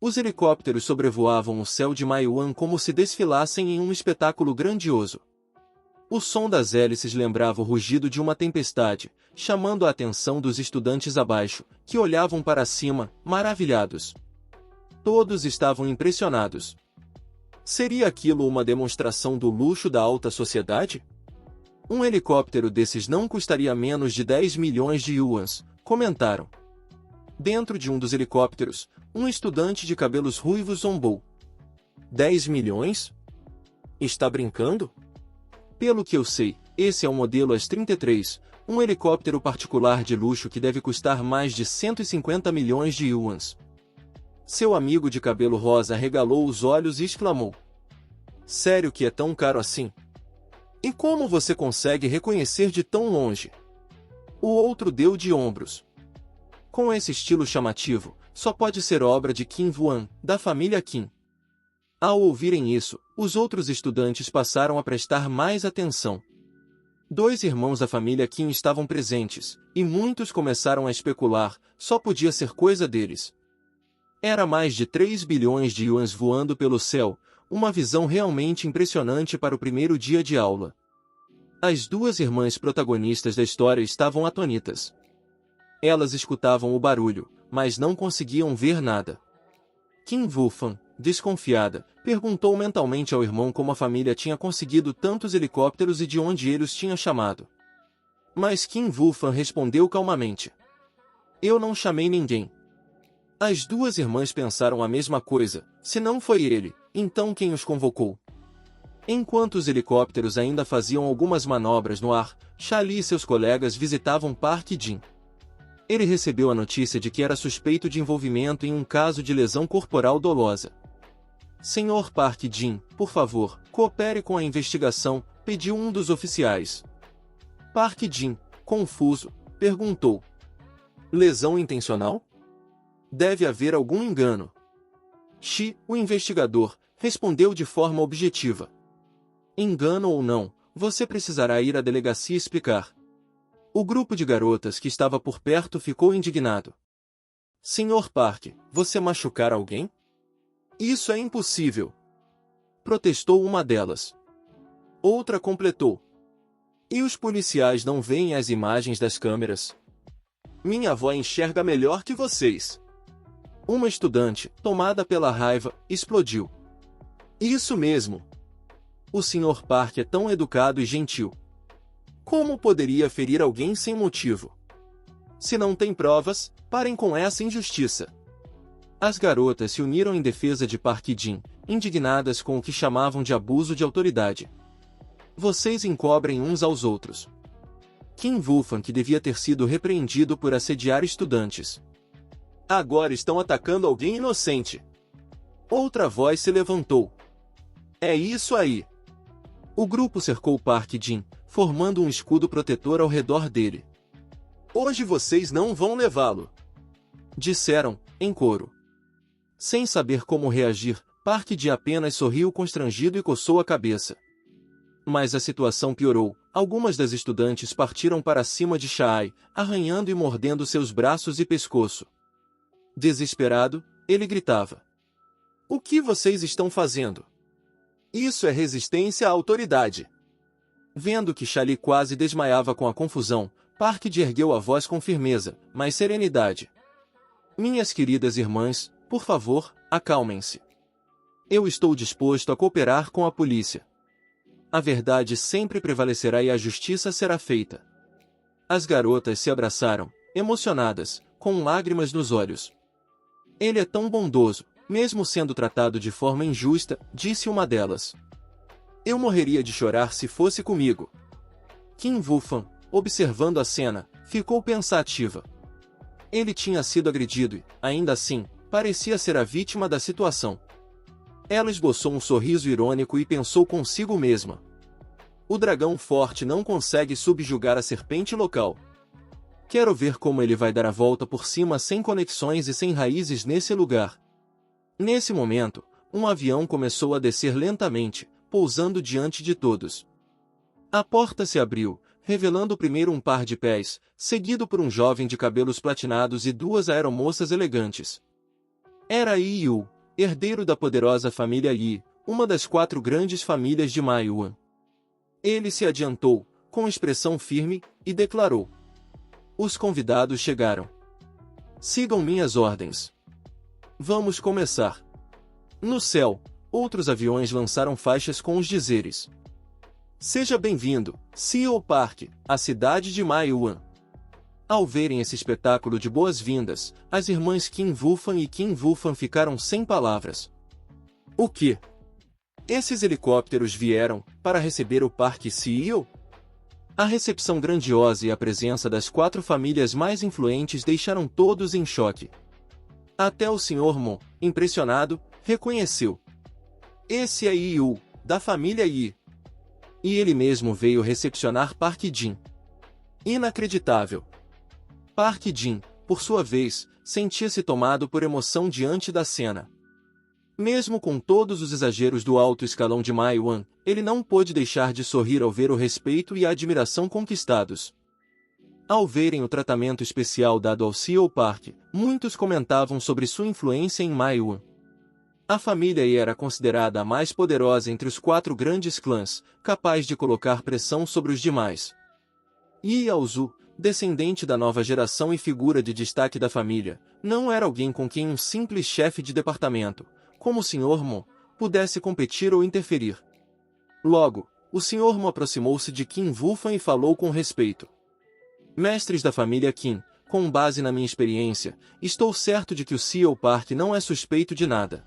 Os helicópteros sobrevoavam o céu de Maiwan como se desfilassem em um espetáculo grandioso. O som das hélices lembrava o rugido de uma tempestade, chamando a atenção dos estudantes abaixo, que olhavam para cima, maravilhados. Todos estavam impressionados. Seria aquilo uma demonstração do luxo da alta sociedade? Um helicóptero desses não custaria menos de 10 milhões de yuans, comentaram. Dentro de um dos helicópteros, um estudante de cabelos ruivos zombou. 10 milhões? Está brincando? Pelo que eu sei, esse é o modelo AS-33, um helicóptero particular de luxo que deve custar mais de 150 milhões de yuans. Seu amigo de cabelo rosa arregalou os olhos e exclamou. Sério que é tão caro assim? E como você consegue reconhecer de tão longe? O outro deu de ombros. Com esse estilo chamativo, só pode ser obra de Kim Vuan, da família Kim. Ao ouvirem isso, os outros estudantes passaram a prestar mais atenção. 2 irmãos da família Kim estavam presentes, e muitos começaram a especular, só podia ser coisa deles. Era mais de 3 bilhões de yuans voando pelo céu, uma visão realmente impressionante para o primeiro dia de aula. As 2 irmãs protagonistas da história estavam atônitas. Elas escutavam o barulho, mas não conseguiam ver nada. Kim Wufan, desconfiada, perguntou mentalmente ao irmão como a família tinha conseguido tantos helicópteros e de onde ele os tinha chamado. Mas Kim Wufan respondeu calmamente. Eu não chamei ninguém. As 2 irmãs pensaram a mesma coisa, se não foi ele, então quem os convocou? Enquanto os helicópteros ainda faziam algumas manobras no ar, Charlie e seus colegas visitavam Park Jin. Ele recebeu a notícia de que era suspeito de envolvimento em um caso de lesão corporal dolosa. Senhor Park Jin, por favor, coopere com a investigação, pediu um dos oficiais. Park Jin, confuso, perguntou. Lesão intencional? Deve haver algum engano. Shi, o investigador, respondeu de forma objetiva. Engano ou não, você precisará ir à delegacia explicar. O grupo de garotas que estava por perto ficou indignado. Senhor Park, você machucar alguém? Isso é impossível. Protestou uma delas. Outra completou. E os policiais não veem as imagens das câmeras? Minha avó enxerga melhor que vocês. Uma estudante, tomada pela raiva, explodiu. Isso mesmo. O Sr. Park é tão educado e gentil. Como poderia ferir alguém sem motivo? Se não tem provas, parem com essa injustiça. As garotas se uniram em defesa de Park Jin, indignadas com o que chamavam de abuso de autoridade. Vocês encobrem uns aos outros. Kim Wufan, que devia ter sido repreendido por assediar estudantes. Agora estão atacando alguém inocente. Outra voz se levantou. É isso aí. O grupo cercou Park Jin, formando um escudo protetor ao redor dele. Hoje vocês não vão levá-lo. Disseram, em coro. Sem saber como reagir, Park Jin apenas sorriu constrangido e coçou a cabeça. Mas a situação piorou. Algumas das estudantes partiram para cima de Shai, arranhando e mordendo seus braços e pescoço. Desesperado, ele gritava. O que vocês estão fazendo? Isso é resistência à autoridade. Vendo que Charlie quase desmaiava com a confusão, Park ergueu a voz com firmeza, mas serenidade. Minhas queridas irmãs, por favor, acalmem-se. Eu estou disposto a cooperar com a polícia. A verdade sempre prevalecerá e a justiça será feita. As garotas se abraçaram, emocionadas, com lágrimas nos olhos. Ele é tão bondoso, mesmo sendo tratado de forma injusta, disse uma delas. Eu morreria de chorar se fosse comigo. Kim Wufan, observando a cena, ficou pensativa. Ele tinha sido agredido e, ainda assim, parecia ser a vítima da situação. Ela esboçou um sorriso irônico e pensou consigo mesma. O dragão forte não consegue subjugar a serpente local. Quero ver como ele vai dar a volta por cima sem conexões e sem raízes nesse lugar. Nesse momento, um avião começou a descer lentamente, pousando diante de todos. A porta se abriu, revelando primeiro um par de pés, seguido por um jovem de cabelos platinados e 2 aeromoças elegantes. Era Yu, herdeiro da poderosa família Yi, uma das 4 grandes famílias de Maiyuan. Ele se adiantou, com expressão firme, e declarou: os convidados chegaram. Sigam minhas ordens. Vamos começar. No céu, outros aviões lançaram faixas com os dizeres: seja bem-vindo, CEO Park, à cidade de Maiyuan. Ao verem esse espetáculo de boas-vindas, as irmãs Kim Wufan e Kim Wufan ficaram sem palavras. O quê? Esses helicópteros vieram para receber o Park CEO? A recepção grandiosa e a presença das 4 famílias mais influentes deixaram todos em choque. Até o Sr. Mo, impressionado, reconheceu: esse é Yu, da família Yi. E ele mesmo veio recepcionar Park Jin. Inacreditável! Park Jin, por sua vez, sentia-se tomado por emoção diante da cena. Mesmo com todos os exageros do alto escalão de Maiyuan, ele não pôde deixar de sorrir ao ver o respeito e a admiração conquistados. Ao verem o tratamento especial dado ao CEO Park, muitos comentavam sobre sua influência em Maiyuan. A família Yi era considerada a mais poderosa entre os 4 grandes clãs, capaz de colocar pressão sobre os demais. Yi Yaozu, descendente da nova geração e figura de destaque da família, não era alguém com quem um simples chefe de departamento, como o Sr. Mo, pudesse competir ou interferir. Logo, o Sr. Mo aproximou-se de Kim Wufan e falou com respeito: mestres da família Kim, com base na minha experiência, estou certo de que o CEO Park não é suspeito de nada.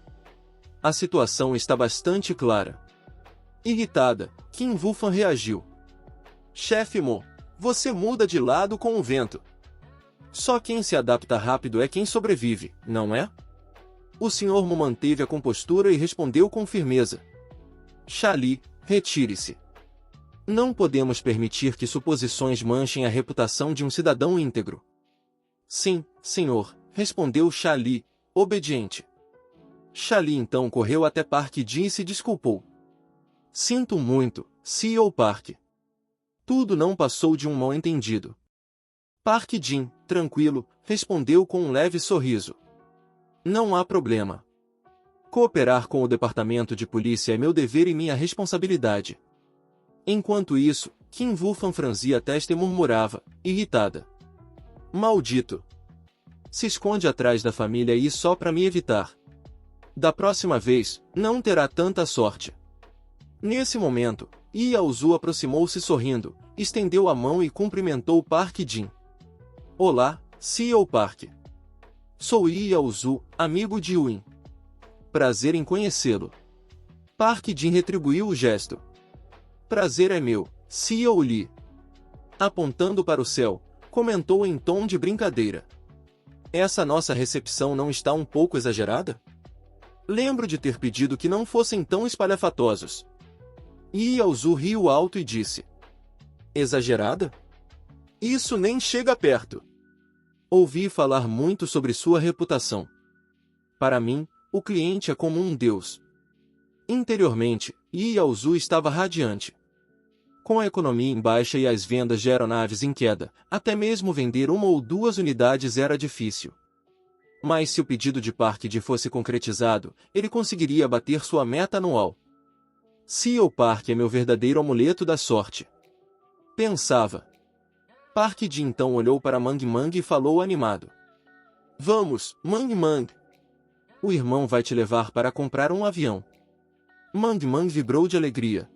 A situação está bastante clara. Irritada, Kim Wufan reagiu: chefe Mo, você muda de lado com o vento. Só quem se adapta rápido é quem sobrevive, não é? O Sr. Mo manteve a compostura e respondeu com firmeza: Xali, retire-se. Não podemos permitir que suposições manchem a reputação de um cidadão íntegro. Sim, senhor, respondeu Xali, obediente. Xali então correu até Park Jin e se desculpou. Sinto muito, CEO Park. Tudo não passou de um mal-entendido. Park Jin, tranquilo, respondeu com um leve sorriso. Não há problema. Cooperar com o departamento de polícia é meu dever e minha responsabilidade. Enquanto isso, Kim Wufan franzia a testa e murmurava, irritada: maldito! Se esconde atrás da família Yi só para me evitar. Da próxima vez, não terá tanta sorte. Nesse momento, Yi Yaozu aproximou-se sorrindo, estendeu a mão e cumprimentou Park Jin. Olá, CEO Park. Sou Yi Yaozu, amigo de Win. Prazer em conhecê-lo. Park Jin retribuiu o gesto. Prazer é meu, CEO Li. Apontando para o céu, comentou em tom de brincadeira. Essa nossa recepção não está um pouco exagerada? Lembro de ter pedido que não fossem tão espalhafatosos. Yi Yaozu riu alto e disse: exagerada? Isso nem chega perto. Ouvi falar muito sobre sua reputação. Para mim, o cliente é como um deus. Interiormente, Yi Yaozu estava radiante. Com a economia em baixa e as vendas de aeronaves em queda, até mesmo vender 1 ou 2 unidades era difícil. Mas se o pedido de Park Jin fosse concretizado, ele conseguiria bater sua meta anual. CEO Park é meu verdadeiro amuleto da sorte. Pensava. Park Jin então olhou para Mang Mang e falou animado. Vamos, Mang Mang. O irmão vai te levar para comprar um avião. Mang Mang vibrou de alegria.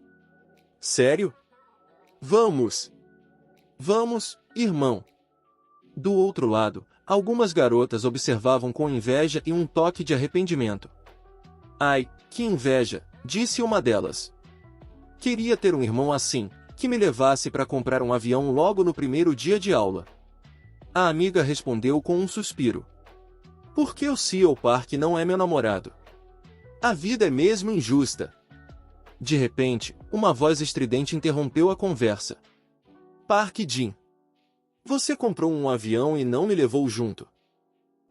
Sério? Vamos! Vamos, irmão! Do outro lado, algumas garotas observavam com inveja e um toque de arrependimento. Ai, que inveja, disse uma delas. Queria ter um irmão assim, que me levasse para comprar um avião logo no primeiro dia de aula. A amiga respondeu com um suspiro. Por que o CEO Park não é meu namorado? A vida é mesmo injusta. De repente, uma voz estridente interrompeu a conversa. Park Jin. Você comprou um avião e não me levou junto.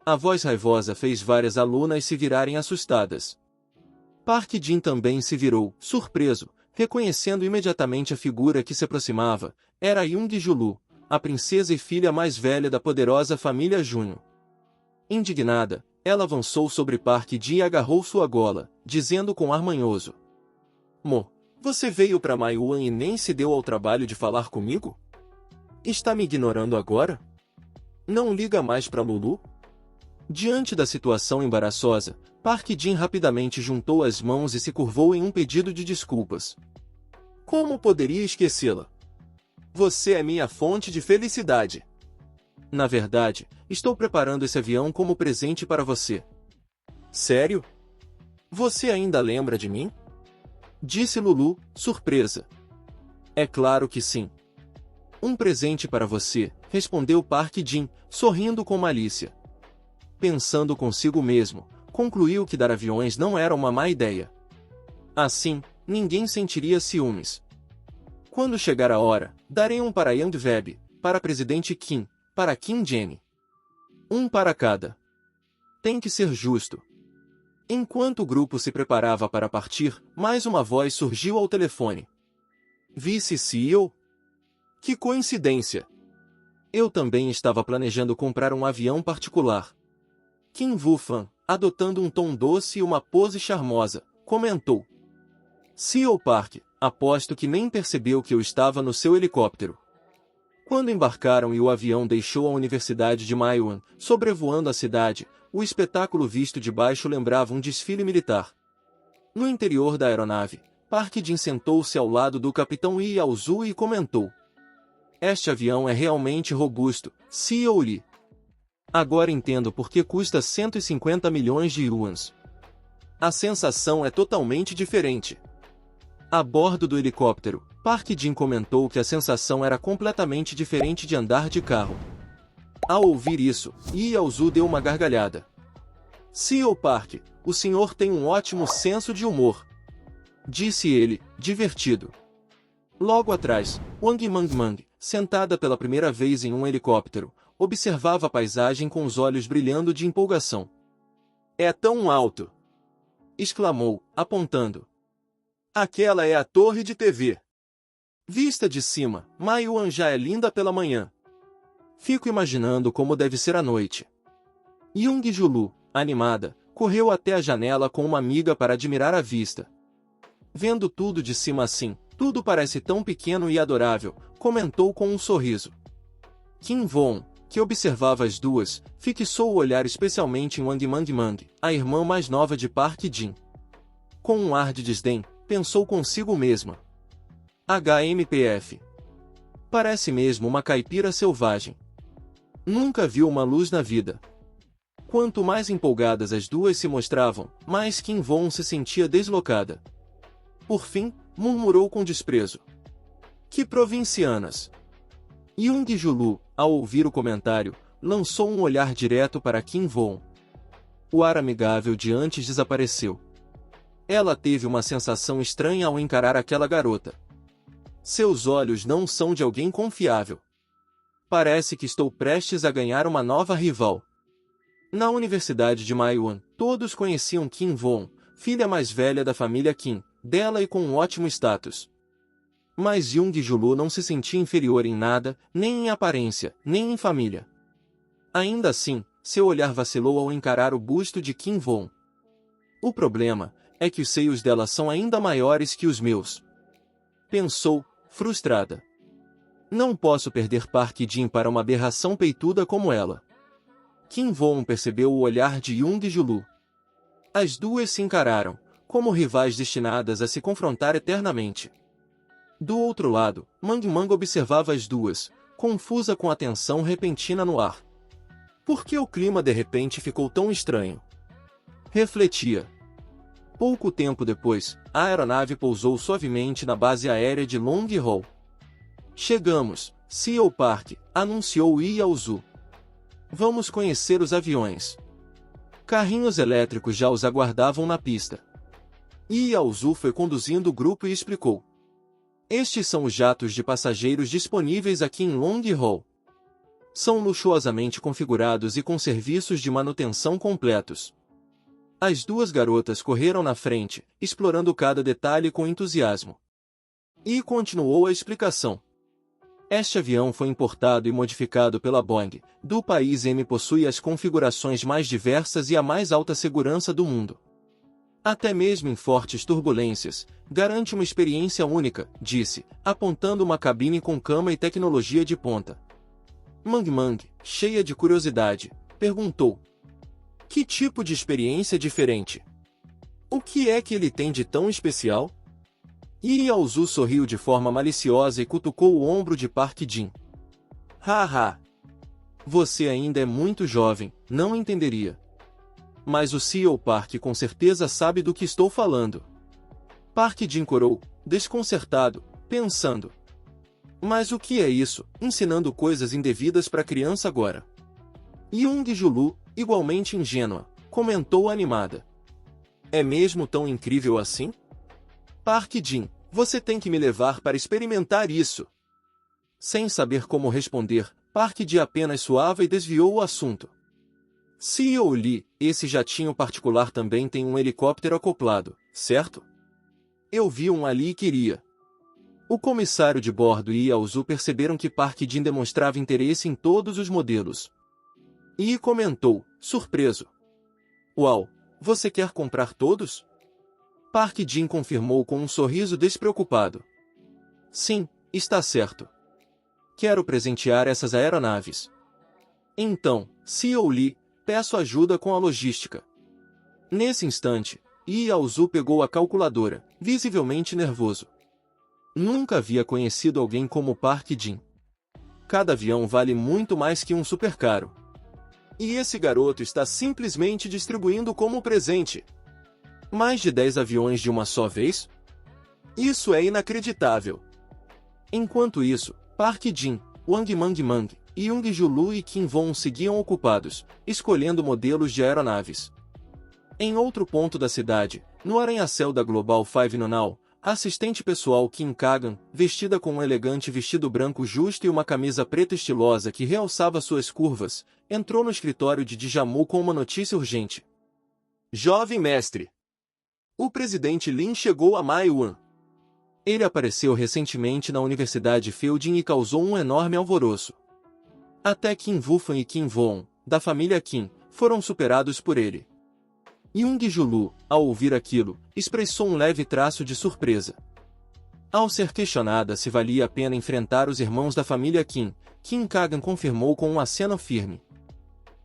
A voz raivosa fez várias alunas se virarem assustadas. Park Jin também se virou, surpreso, reconhecendo imediatamente a figura que se aproximava. Era Young Julu, a princesa e filha mais velha da poderosa família Junho. Indignada, Ela avançou sobre Park Jin e agarrou sua gola, dizendo com ar manhoso: Mo, você veio para Maiuan e nem se deu ao trabalho de falar comigo? Está me ignorando agora? Não liga mais para Lulu? Diante da situação embaraçosa, Park Jin rapidamente juntou as mãos e se curvou em um pedido de desculpas. Como poderia esquecê-la? Você é minha fonte de felicidade. Na verdade, estou preparando esse avião como presente para você. Sério? Você ainda lembra de mim? Disse Lulu, surpresa. É claro que sim. Um presente para você, respondeu Park Jin, sorrindo com malícia. Pensando consigo mesmo, concluiu que dar aviões não era uma má ideia. Assim, ninguém sentiria ciúmes. Quando chegar a hora, darei um para Yang Web, para presidente Kim, para Kim Jenny. Um para cada. Tem que ser justo. Enquanto o grupo se preparava para partir, mais uma voz surgiu ao telefone. Vice-CEO? Que coincidência! Eu também estava planejando comprar um avião particular. Kim Woo-fan, adotando um tom doce e uma pose charmosa, comentou. CEO Park, aposto que nem percebeu que eu estava no seu helicóptero. Quando embarcaram e o avião deixou a Universidade de Maiuan, sobrevoando a cidade, o espetáculo visto de baixo lembrava um desfile militar. No interior da aeronave, Park Jin sentou-se ao lado do capitão Lee Yao-zu e comentou. Este avião é realmente robusto, CEO Lee. Agora entendo por que custa 150 milhões de yuans. A sensação é totalmente diferente. A bordo do helicóptero, Park Jin comentou que a sensação era completamente diferente de andar de carro. Ao ouvir isso, Lee Yao-zu deu uma gargalhada. CEO Park, o senhor tem um ótimo senso de humor. Disse ele, divertido. Logo atrás, Wang Mangmang, sentada pela primeira vez em um helicóptero, observava a paisagem com os olhos brilhando de empolgação. É tão alto! Exclamou, apontando. Aquela é a torre de TV. Vista de cima, Maiuan já é linda pela manhã. Fico imaginando como deve ser à noite. Young Julu, animada, correu até a janela com uma amiga para admirar a vista. Vendo tudo de cima assim, tudo parece tão pequeno e adorável, comentou com um sorriso. Kim Won, que observava as duas, fixou o olhar especialmente em Wang Mangmang, a irmã mais nova de Park Jin. Com um ar de desdém, pensou consigo mesma. HMPF. Parece mesmo uma caipira selvagem. Nunca viu uma luz na vida. Quanto mais empolgadas as duas se mostravam, mais Kim Won se sentia deslocada. Por fim, murmurou com desprezo. Que provincianas! Young Julu, ao ouvir o comentário, lançou um olhar direto para Kim Won. O ar amigável de antes desapareceu. Ela teve uma sensação estranha ao encarar aquela garota. Seus olhos não são de alguém confiável. Parece que estou prestes a ganhar uma nova rival. Na Universidade de Maiuan, todos conheciam Kim Won, filha mais velha da família Kim, dela e com um ótimo status. Mas Young Julu não se sentia inferior em nada, nem em aparência, nem em família. Ainda assim, seu olhar vacilou ao encarar o busto de Kim Won. O problema é que os seios dela são ainda maiores que os meus. Pensou, frustrada. Não posso perder Park Jin para uma aberração peituda como ela. Kim Won percebeu o olhar de Young Julu. As duas se encararam, como rivais destinadas a se confrontar eternamente. Do outro lado, Mangmang observava as duas, confusa com a tensão repentina no ar. Por que o clima de repente ficou tão estranho? Refletia. Pouco tempo depois, a aeronave pousou suavemente na base aérea de Long Hall. Chegamos, CEO Park, anunciou Lee Yao-zu. Vamos conhecer os aviões. Carrinhos elétricos já os aguardavam na pista. Lee Yao-zu foi conduzindo o grupo e explicou. Estes são os jatos de passageiros disponíveis aqui em Long Hall. São luxuosamente configurados e com serviços de manutenção completos. As duas garotas correram na frente, explorando cada detalhe com entusiasmo. E continuou a explicação. Este avião foi importado e modificado pela Boeing, do país M, possui as configurações mais diversas e a mais alta segurança do mundo. Até mesmo em fortes turbulências, garante uma experiência única, disse, apontando uma cabine com cama e tecnologia de ponta. Mang Mang, cheia de curiosidade, perguntou: que tipo de experiência diferente? O que é que ele tem de tão especial? Yao-Zu sorriu de forma maliciosa e cutucou o ombro de Park Jin. Haha! Você ainda é muito jovem, não entenderia. Mas o CEO Park com certeza sabe do que estou falando. Park Jin corou, desconcertado, pensando. Mas o que é isso, ensinando coisas indevidas para criança agora? Young Julu, igualmente ingênua, comentou animada. É mesmo tão incrível assim? Park Jin, você tem que me levar para experimentar isso. Sem saber como responder, Park Jin apenas suava e desviou o assunto. CEO Lee, esse jatinho particular também tem um helicóptero acoplado, certo? Eu vi um ali e queria. O comissário de bordo e Yao-Zu perceberam que Park Jin demonstrava interesse em todos os modelos. E comentou, surpreso. Uau, você quer comprar todos? Park Jin confirmou com um sorriso despreocupado. Sim, está certo. Quero presentear essas aeronaves. Então, CEO Lee, peço ajuda com a logística. Nesse instante, Yao-Zu pegou a calculadora, visivelmente nervoso. Nunca havia conhecido alguém como Park Jin. Cada avião vale muito mais que um supercaro. E esse garoto está simplesmente distribuindo como presente. Mais de 10 aviões de uma só vez? Isso é inacreditável. Enquanto isso, Park Jin, Wang Mang, Young Julu e Kim Von seguiam ocupados, escolhendo modelos de aeronaves. Em outro ponto da cidade, no arranha-céu da Global Five Nonal, a assistente pessoal Kim Kagan, vestida com um elegante vestido branco justo e uma camisa preta estilosa que realçava suas curvas, entrou no escritório de Djamu com uma notícia urgente. Jovem mestre! O presidente Lin chegou a Maiwan. Ele apareceu recentemente na Universidade Fielding e causou um enorme alvoroço. Até Kim Wufan e Kim Von, da família Kim, foram superados por ele. Young Julu, ao ouvir aquilo, expressou um leve traço de surpresa. Ao ser questionada se valia a pena enfrentar os irmãos da família Kim, Kim Kagan confirmou com um aceno firme.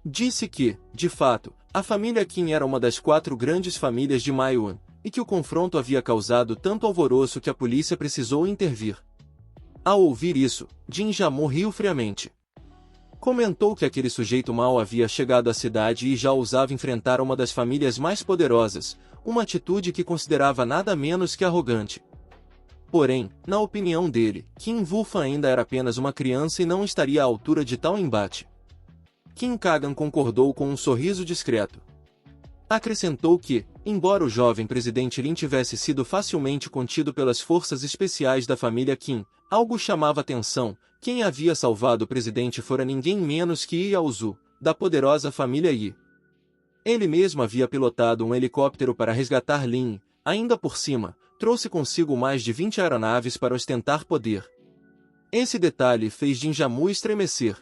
Disse que, de fato, a família Kim era uma das 4 grandes famílias de Maiwan, e que o confronto havia causado tanto alvoroço que a polícia precisou intervir. Ao ouvir isso, Jin Jamu riu friamente. Comentou que aquele sujeito mau havia chegado à cidade e já ousava enfrentar uma das famílias mais poderosas, uma atitude que considerava nada menos que arrogante. Porém, na opinião dele, Kim Wufan ainda era apenas uma criança e não estaria à altura de tal embate. Kim Kagan concordou com um sorriso discreto. Acrescentou que, embora o jovem presidente Lin tivesse sido facilmente contido pelas forças especiais da família Kim, algo chamava atenção: quem havia salvado o presidente fora ninguém menos que Yao-Zu, da poderosa família Yi. Ele mesmo havia pilotado um helicóptero para resgatar Lin, ainda por cima, trouxe consigo mais de 20 aeronaves para ostentar poder. Esse detalhe fez Jin Jamu estremecer.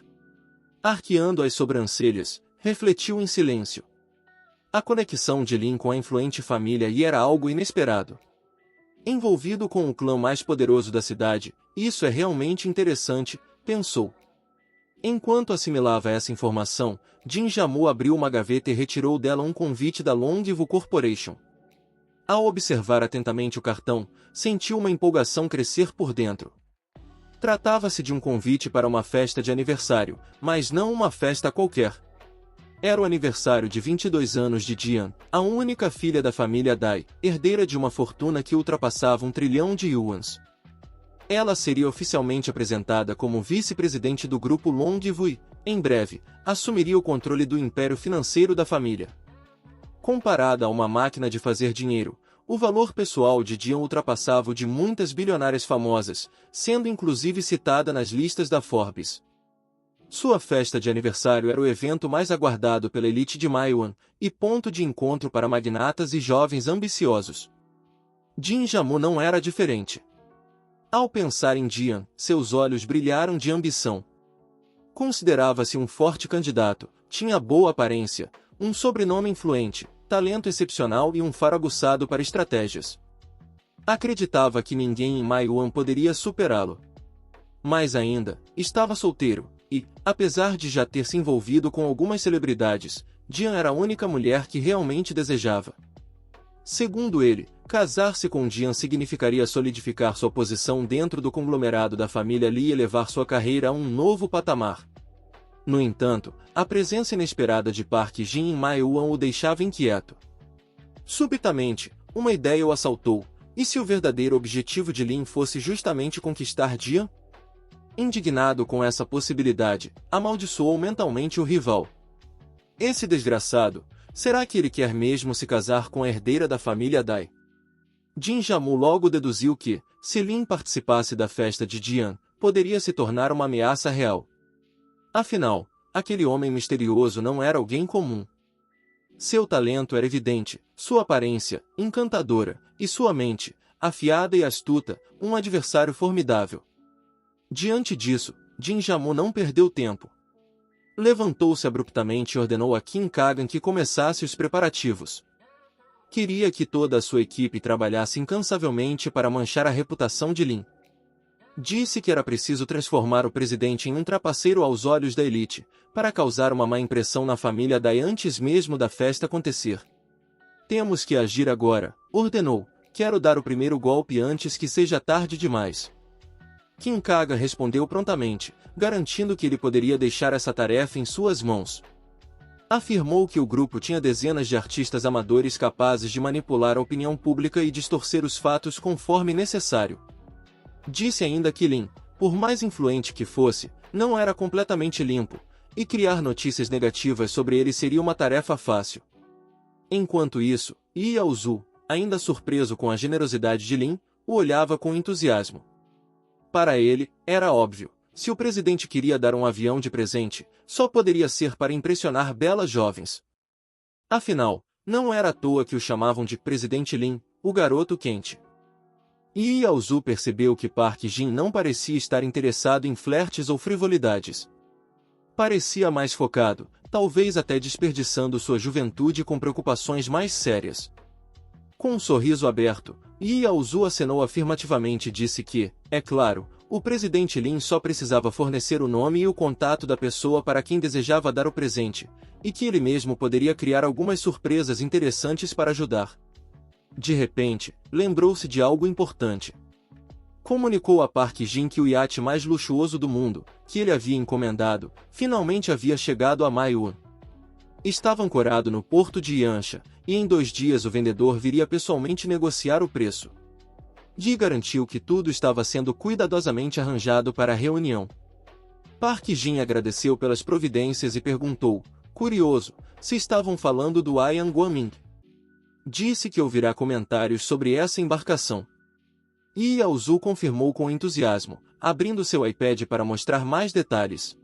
Arqueando as sobrancelhas, refletiu em silêncio. A conexão de Lin com a influente família Yi era algo inesperado. Envolvido com o clã mais poderoso da cidade, isso é realmente interessante, pensou. Enquanto assimilava essa informação, Jin Jamu abriu uma gaveta e retirou dela um convite da Longview Corporation. Ao observar atentamente o cartão, sentiu uma empolgação crescer por dentro. Tratava-se de um convite para uma festa de aniversário, mas não uma festa qualquer. Era o aniversário de 22 anos de Jian, a única filha da família Dai, herdeira de uma fortuna que ultrapassava 1 trilhão de yuans. Ela seria oficialmente apresentada como vice-presidente do grupo Longview e, em breve, assumiria o controle do império financeiro da família. Comparada a uma máquina de fazer dinheiro, o valor pessoal de Jian ultrapassava o de muitas bilionárias famosas, sendo inclusive citada nas listas da Forbes. Sua festa de aniversário era o evento mais aguardado pela elite de Maiwan, e ponto de encontro para magnatas e jovens ambiciosos. Jin Jamu não era diferente. Ao pensar em Jian, seus olhos brilharam de ambição. Considerava-se um forte candidato, tinha boa aparência, um sobrenome influente, talento excepcional e um faro aguçado para estratégias. Acreditava que ninguém em Maiyuan poderia superá-lo. Mais ainda, estava solteiro, e, apesar de já ter se envolvido com algumas celebridades, Jian era a única mulher que realmente desejava. Segundo ele, casar-se com Jian significaria solidificar sua posição dentro do conglomerado da família Li e elevar sua carreira a um novo patamar. No entanto, a presença inesperada de Park Jin em Maiyuan o deixava inquieto. Subitamente, uma ideia o assaltou. E se o verdadeiro objetivo de Lin fosse justamente conquistar Jian? Indignado com essa possibilidade, amaldiçoou mentalmente o rival. Esse desgraçado, será que ele quer mesmo se casar com a herdeira da família Dai? Jin Jamu logo deduziu que, se Lin participasse da festa de Jian, poderia se tornar uma ameaça real. Afinal, aquele homem misterioso não era alguém comum. Seu talento era evidente, sua aparência, encantadora, e sua mente, afiada e astuta, um adversário formidável. Diante disso, Jin Jamu não perdeu tempo. Levantou-se abruptamente e ordenou a Qin Kagan que começasse os preparativos. Queria que toda a sua equipe trabalhasse incansavelmente para manchar a reputação de Lin. Disse que era preciso transformar o presidente em um trapaceiro aos olhos da elite, para causar uma má impressão na família Dai antes mesmo da festa acontecer. Temos que agir agora, ordenou. Quero dar o primeiro golpe antes que seja tarde demais. Qin Kagan respondeu prontamente, garantindo que ele poderia deixar essa tarefa em suas mãos. Afirmou que o grupo tinha dezenas de artistas amadores capazes de manipular a opinião pública e distorcer os fatos conforme necessário. Disse ainda que Lin, por mais influente que fosse, não era completamente limpo, e criar notícias negativas sobre ele seria uma tarefa fácil. Enquanto isso, Yao Zu, ainda surpreso com a generosidade de Lin, o olhava com entusiasmo. Para ele, era óbvio, se o presidente queria dar um avião de presente, só poderia ser para impressionar belas jovens. Afinal, não era à toa que o chamavam de Presidente Lin, o garoto quente. E Yao Zu percebeu que Park Jin não parecia estar interessado em flertes ou frivolidades. Parecia mais focado, talvez até desperdiçando sua juventude com preocupações mais sérias. Com um sorriso aberto, Yao Zu acenou afirmativamente e disse que, é claro, o presidente Lin só precisava fornecer o nome e o contato da pessoa para quem desejava dar o presente, e que ele mesmo poderia criar algumas surpresas interessantes para ajudar. De repente, lembrou-se de algo importante. Comunicou a Park Jin que o iate mais luxuoso do mundo, que ele havia encomendado, finalmente havia chegado a Maiyuan. Estava ancorado no porto de Yansha, e em 2 dias o vendedor viria pessoalmente negociar o preço. Ji garantiu que tudo estava sendo cuidadosamente arranjado para a reunião. Park Jin agradeceu pelas providências e perguntou, curioso, se estavam falando do Ian Guoming. Disse que ouvirá comentários sobre essa embarcação. Yao Zu confirmou com entusiasmo, abrindo seu iPad para mostrar mais detalhes.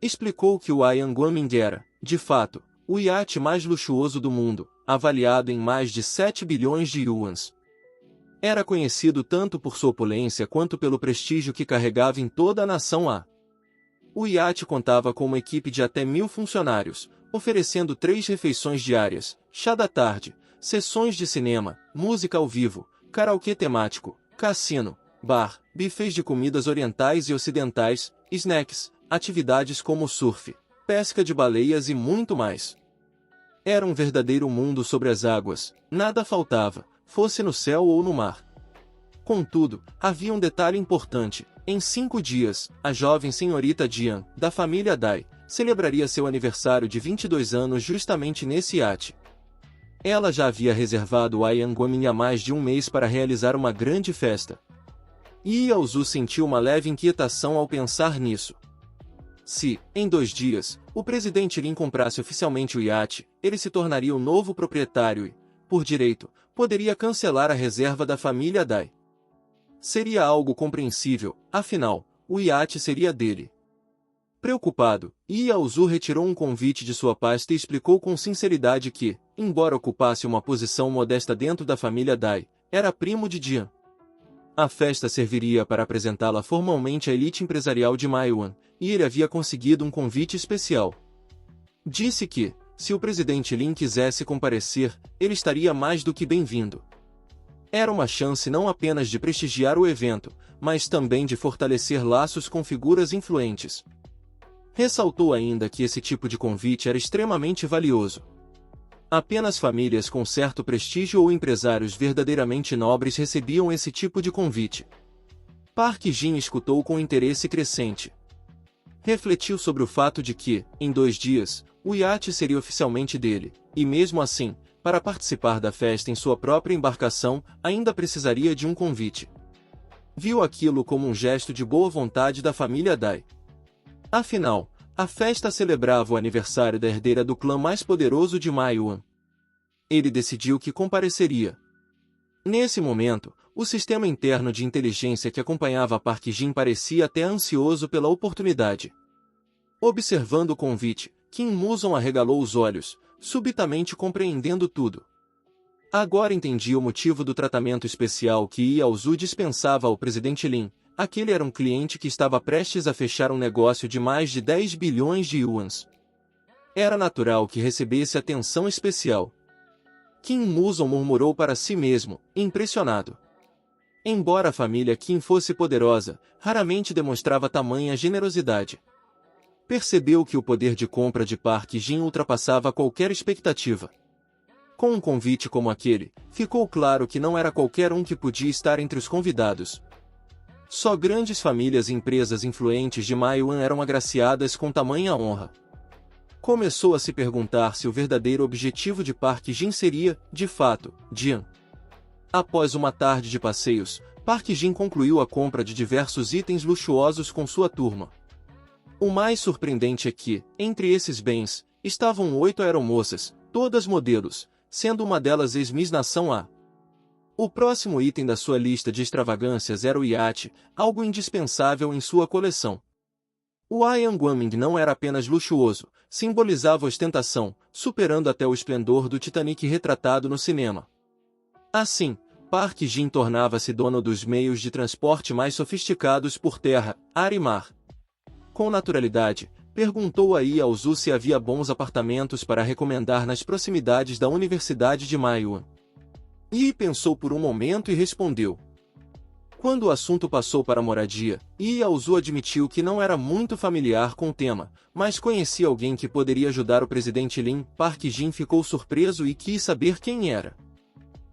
Explicou que o Ian Guoming era, de fato, o iate mais luxuoso do mundo, avaliado em mais de 7 bilhões de yuans. Era conhecido tanto por sua opulência quanto pelo prestígio que carregava em toda a nação A. O iate contava com uma equipe de até 1000 funcionários, oferecendo 3 refeições diárias, chá da tarde, sessões de cinema, música ao vivo, karaokê temático, cassino, bar, buffets de comidas orientais e ocidentais, snacks, atividades como surf, pesca de baleias e muito mais. Era um verdadeiro mundo sobre as águas, nada faltava, fosse no céu ou no mar. Contudo, havia um detalhe importante. Em 5 dias, a jovem senhorita Jian, da família Dai, celebraria seu aniversário de 22 anos justamente nesse iate. Ela já havia reservado o Ian Guoming há mais de um mês para realizar uma grande festa. Yao Zu sentiu uma leve inquietação ao pensar nisso. Se, em 2 dias, o presidente Lin comprasse oficialmente o iate, ele se tornaria o novo proprietário e, por direito, poderia cancelar a reserva da família Dai. Seria algo compreensível, afinal, o iate seria dele. Preocupado, Yao Zu retirou um convite de sua pasta e explicou com sinceridade que, embora ocupasse uma posição modesta dentro da família Dai, era primo de Jian. A festa serviria para apresentá-la formalmente à elite empresarial de Maiyuan, e ele havia conseguido um convite especial. Disse que, se o presidente Lin quisesse comparecer, ele estaria mais do que bem-vindo. Era uma chance não apenas de prestigiar o evento, mas também de fortalecer laços com figuras influentes. Ressaltou ainda que esse tipo de convite era extremamente valioso. Apenas famílias com certo prestígio ou empresários verdadeiramente nobres recebiam esse tipo de convite. Park Jin escutou com interesse crescente. Refletiu sobre o fato de que, em 2 dias, o iate seria oficialmente dele, e mesmo assim, para participar da festa em sua própria embarcação, ainda precisaria de um convite. Viu aquilo como um gesto de boa vontade da família Dai. Afinal, a festa celebrava o aniversário da herdeira do clã mais poderoso de Maiyuan. Ele decidiu que compareceria. Nesse momento, o sistema interno de inteligência que acompanhava Park Jin parecia até ansioso pela oportunidade. Observando o convite, Kim Muson arregalou os olhos, subitamente compreendendo tudo. Agora entendia o motivo do tratamento especial que Yao Zu dispensava ao presidente Lin. Aquele era um cliente que estava prestes a fechar um negócio de mais de 10 bilhões de yuans. Era natural que recebesse atenção especial. Kim Muson murmurou para si mesmo, impressionado. Embora a família Kim fosse poderosa, raramente demonstrava tamanha generosidade. Percebeu que o poder de compra de Park Jin ultrapassava qualquer expectativa. Com um convite como aquele, ficou claro que não era qualquer um que podia estar entre os convidados. Só grandes famílias e empresas influentes de Maiyuan eram agraciadas com tamanha honra. Começou a se perguntar se o verdadeiro objetivo de Park Jin seria, de fato, Jian. Após uma tarde de passeios, Park Jin concluiu a compra de diversos itens luxuosos com sua turma. O mais surpreendente é que, entre esses bens, estavam 8 aeromoças, todas modelos, sendo uma delas ex-Miss Nação A. O próximo item da sua lista de extravagâncias era o iate, algo indispensável em sua coleção. O Yanguaming não era apenas luxuoso, simbolizava ostentação, superando até o esplendor do Titanic retratado no cinema. Assim, Park Jin tornava-se dono dos meios de transporte mais sofisticados por terra, ar e mar. Com naturalidade, perguntou a Yao Zu se havia bons apartamentos para recomendar nas proximidades da Universidade de Maiyuan. Yi pensou por um momento e respondeu. Quando o assunto passou para a moradia, Yao Zu admitiu que não era muito familiar com o tema, mas conhecia alguém que poderia ajudar o presidente Lin. Park Jin ficou surpreso e quis saber quem era.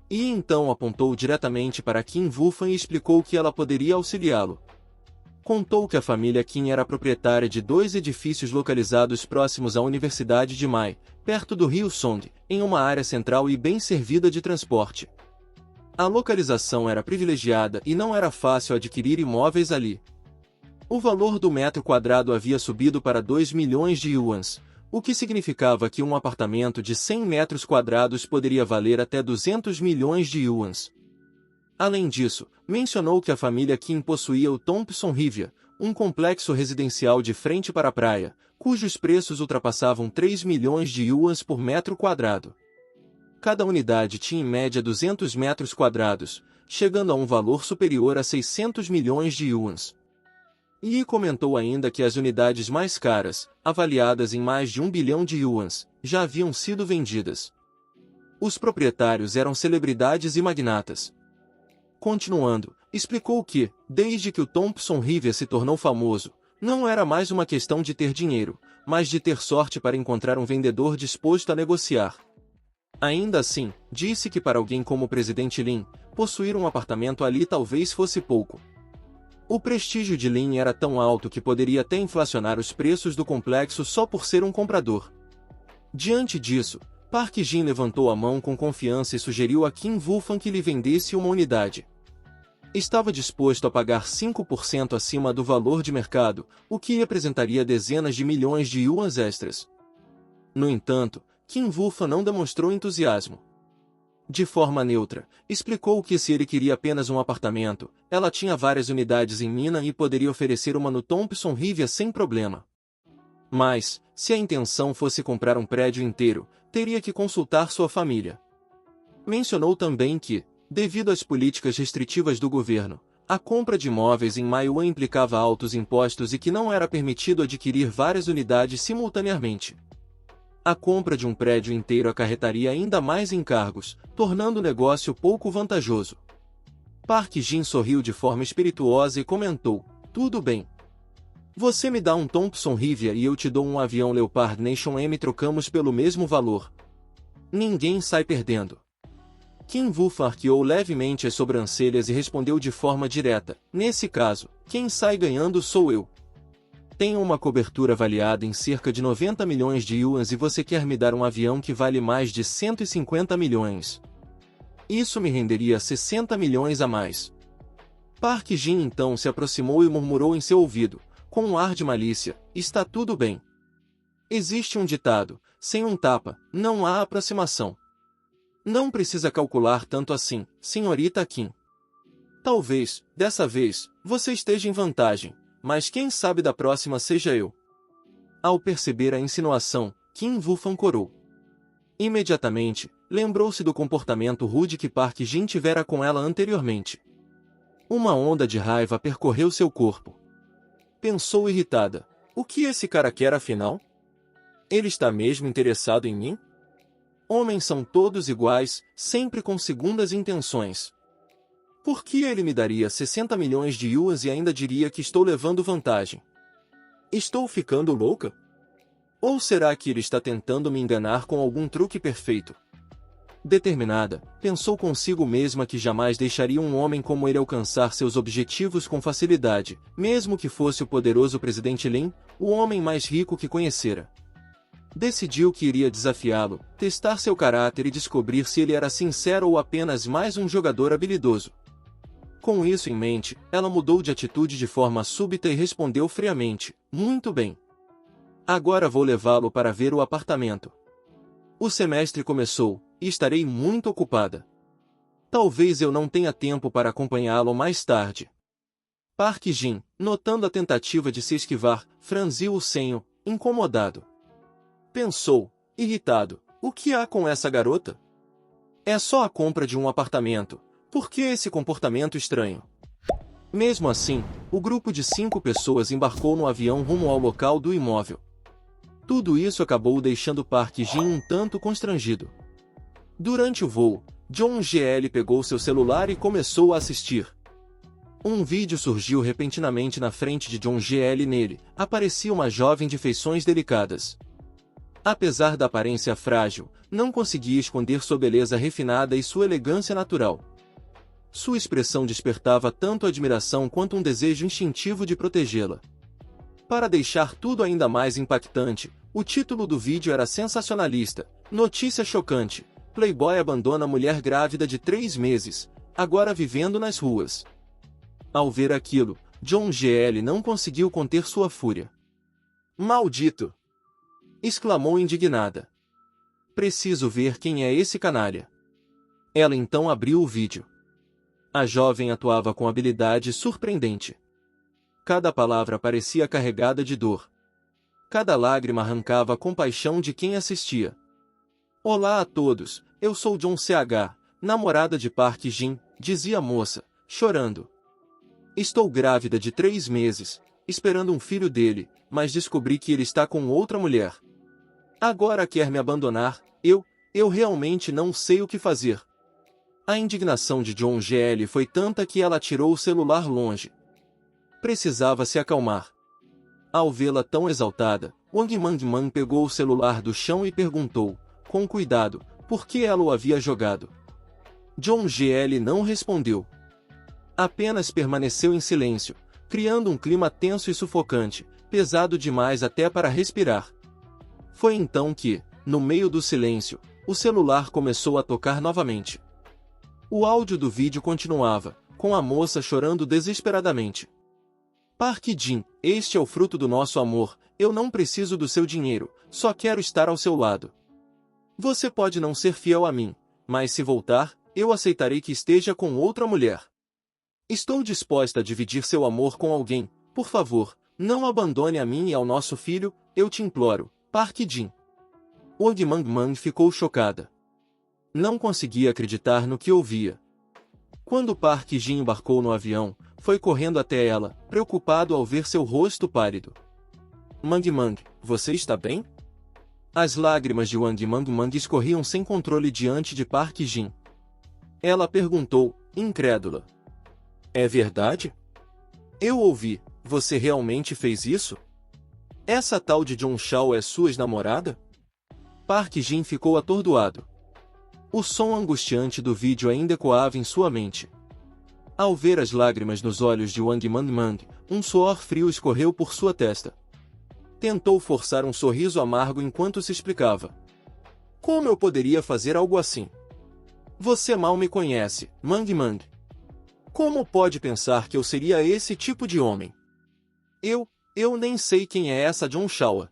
Yi então apontou diretamente para Kim Wufan e explicou que ela poderia auxiliá-lo. Contou que a família Kim era proprietária de 2 edifícios localizados próximos à Universidade de Mai, perto do rio Song, em uma área central e bem servida de transporte. A localização era privilegiada e não era fácil adquirir imóveis ali. O valor do metro quadrado havia subido para 2 milhões de yuans, o que significava que um apartamento de 100 metros quadrados poderia valer até 200 milhões de yuans. Além disso, mencionou que a família Kim possuía o Thompson Riviera, um complexo residencial de frente para a praia, cujos preços ultrapassavam 3 milhões de yuans por metro quadrado. Cada unidade tinha em média 200 metros quadrados, chegando a um valor superior a 600 milhões de yuans. E comentou ainda que as unidades mais caras, avaliadas em mais de 1 bilhão de yuans, já haviam sido vendidas. Os proprietários eram celebridades e magnatas. Continuando, explicou que, desde que o Thompson Riviera se tornou famoso, não era mais uma questão de ter dinheiro, mas de ter sorte para encontrar um vendedor disposto a negociar. Ainda assim, disse que para alguém como o presidente Lin, possuir um apartamento ali talvez fosse pouco. O prestígio de Lin era tão alto que poderia até inflacionar os preços do complexo só por ser um comprador. Diante disso, Park Jin levantou a mão com confiança e sugeriu a Kim Wufan que lhe vendesse uma unidade. Estava disposto a pagar 5% acima do valor de mercado, o que representaria dezenas de milhões de yuans extras. No entanto, Kim Wufan não demonstrou entusiasmo. De forma neutra, explicou que se ele queria apenas um apartamento, ela tinha várias unidades em Mina e poderia oferecer uma no Thompson Riviera sem problema. Mas, se a intenção fosse comprar um prédio inteiro, teria que consultar sua família. Mencionou também que, devido às políticas restritivas do governo, A compra de imóveis em Maiwan implicava altos impostos e que não era permitido adquirir várias unidades simultaneamente. A compra de um prédio inteiro acarretaria ainda mais encargos, tornando o negócio pouco vantajoso. Park Jin sorriu de forma espirituosa e comentou: "Tudo bem. Você me dá um Thompson Riviera e eu te dou um avião Leopard Nation M, trocamos pelo mesmo valor. Ninguém sai perdendo." Kim Woo-fan arqueou levemente as sobrancelhas e respondeu de forma direta: "Nesse caso, quem sai ganhando sou eu. Tenho uma cobertura avaliada em cerca de 90 milhões de yuans e você quer me dar um avião que vale mais de 150 milhões. Isso me renderia 60 milhões a mais." Park Jin então se aproximou e murmurou em seu ouvido, com um ar de malícia: "Está tudo bem. Existe um ditado: sem um tapa, não há aproximação. Não precisa calcular tanto assim, senhorita Kim. Talvez, dessa vez, você esteja em vantagem, mas quem sabe da próxima seja eu." Ao perceber a insinuação, Kim Woo-fan corou. Imediatamente, lembrou-se do comportamento rude que Park Jin tivera com ela anteriormente. Uma onda de raiva percorreu seu corpo. Pensou irritada: "O que esse cara quer afinal? Ele está mesmo interessado em mim? Homens são todos iguais, sempre com segundas intenções. Por que ele me daria 60 milhões de yuans e ainda diria que estou levando vantagem? Estou ficando louca? Ou será que ele está tentando me enganar com algum truque perfeito?" Determinada, pensou consigo mesma que jamais deixaria um homem como ele alcançar seus objetivos com facilidade, mesmo que fosse o poderoso presidente Lin, o homem mais rico que conhecera. Decidiu que iria desafiá-lo, testar seu caráter e descobrir se ele era sincero ou apenas mais um jogador habilidoso. Com isso em mente, ela mudou de atitude de forma súbita e respondeu friamente: "Muito bem. Agora vou levá-lo para ver o apartamento. O semestre começou, e estarei muito ocupada. Talvez eu não tenha tempo para acompanhá-lo mais tarde." Park Jin, notando a tentativa de se esquivar, franziu o senho, incomodado. Pensou, irritado: "O que há com essa garota? É só a compra de um apartamento. Por que esse comportamento estranho?" Mesmo assim, o grupo de 5 pessoas embarcou no avião rumo ao local do imóvel. Tudo isso acabou deixando Park Jin um tanto constrangido. Durante o voo, Jong Geol pegou seu celular e começou a assistir. Um vídeo surgiu repentinamente na frente de Jong Geol e nele aparecia uma jovem de feições delicadas. Apesar da aparência frágil, não conseguia esconder sua beleza refinada e sua elegância natural. Sua expressão despertava tanto admiração quanto um desejo instintivo de protegê-la. Para deixar tudo ainda mais impactante, o título do vídeo era sensacionalista: "Notícia chocante. Playboy abandona mulher grávida de 3 meses, agora vivendo nas ruas." Ao ver aquilo, Jong Geol não conseguiu conter sua fúria. "Maldito!" exclamou indignada. "Preciso ver quem é esse canalha." Ela então abriu o vídeo. A jovem atuava com habilidade surpreendente. Cada palavra parecia carregada de dor. Cada lágrima arrancava a compaixão de quem assistia. "Olá a todos, eu sou Jong Ch, namorada de Park Jin", dizia a moça, chorando. "Estou grávida de 3 meses, esperando um filho dele, mas descobri que ele está com outra mulher. Agora quer me abandonar, eu realmente não sei o que fazer." A indignação de Jong Geol foi tanta que ela tirou o celular longe. Precisava se acalmar. Ao vê-la tão exaltada, Wang Mangman pegou o celular do chão e perguntou, com cuidado, por que ela o havia jogado. Jong Geol não respondeu. Apenas permaneceu em silêncio, criando um clima tenso e sufocante, pesado demais até para respirar. Foi então que, no meio do silêncio, o celular começou a tocar novamente. O áudio do vídeo continuava, com a moça chorando desesperadamente. "Park Jin, este é o fruto do nosso amor, eu não preciso do seu dinheiro, só quero estar ao seu lado. Você pode não ser fiel a mim, mas se voltar, eu aceitarei que esteja com outra mulher. Estou disposta a dividir seu amor com alguém, por favor, não abandone a mim e ao nosso filho, eu te imploro, Park Jin." Wang Mangman ficou chocada. Não conseguia acreditar no que ouvia. Quando Park Jin embarcou no avião, foi correndo até ela, preocupado ao ver seu rosto pálido. Mang Mang, você está bem? As lágrimas de Wang Mang Mang escorriam sem controle diante de Park Jin. Ela perguntou, incrédula. É verdade? Eu ouvi, você realmente fez isso? Essa tal de Jong Shao é sua namorada? Park Jin ficou atordoado. O som angustiante do vídeo ainda ecoava em sua mente. Ao ver as lágrimas nos olhos de Wang Mang Mang, um suor frio escorreu por sua testa. Tentou forçar um sorriso amargo enquanto se explicava. Como eu poderia fazer algo assim? Você mal me conhece, Mang Mang. Como pode pensar que eu seria esse tipo de homem? Eu nem sei quem é essa Jong Shao.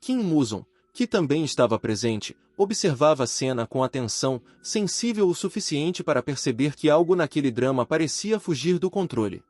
Kim Muson, que também estava presente, observava a cena com atenção, sensível o suficiente para perceber que algo naquele drama parecia fugir do controle.